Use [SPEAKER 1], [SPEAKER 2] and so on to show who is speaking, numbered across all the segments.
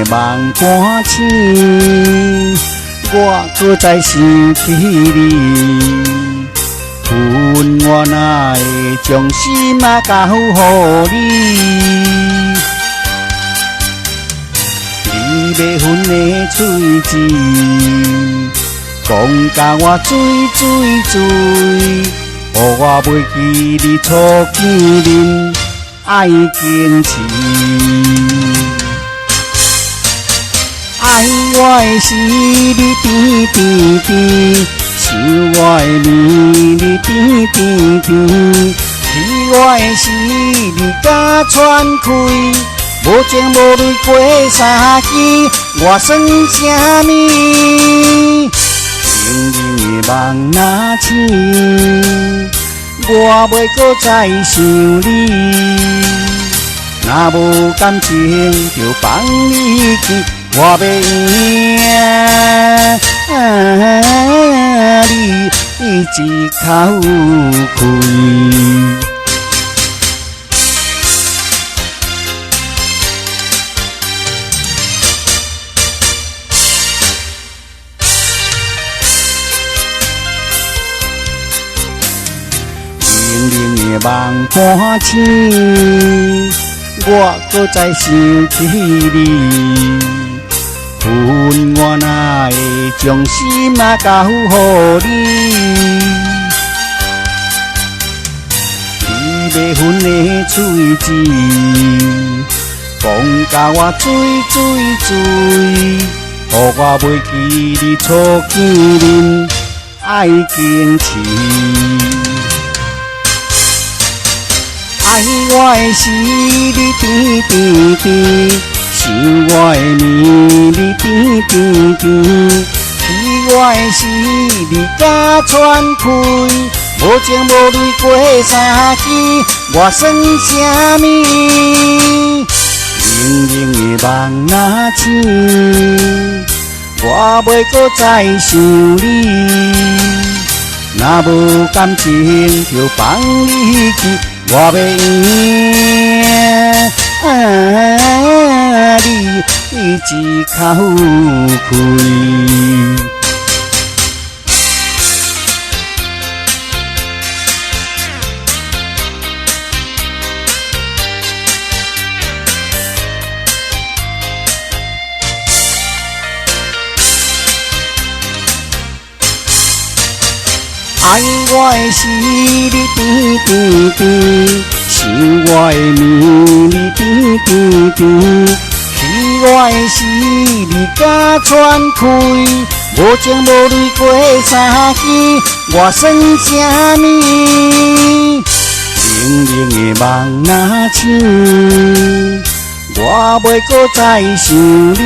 [SPEAKER 1] 梦半醒，我搁再想起你。恨我哪会将心交予你？你要分的嘴舌，讲甲我水，予我袂记你初见面爱经痴。爱我的是你边，想我的你边，喜我的是你甲喘开，无情无泪过三更，我算啥物？情人的梦若醒，我袂搁再想你。若无感情，就放你去。我要赢，你一口开。冷冷的梦半醒，我搁再想起你。恨我哪会将心交予你？你要分的嘴舌，讲甲我水，予我袂记你初见面爱经痴。爱我的是你边，想我的你边，喜我的是你甲喘开，无情无泪过三更，我算啥物？冷冷的梦若醒，我袂搁再想你。若无感情，就放你去。我要赢，你一口开。爱我的是你边，想我的你边，喜我的是你甲喘开，无情无泪过三更，我算啥物？冷冷的梦若醒，我袂搁再想你。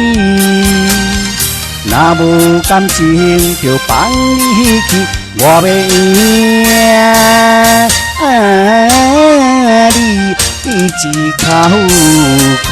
[SPEAKER 1] 若无感情，就放你去。我要赢，你一口开。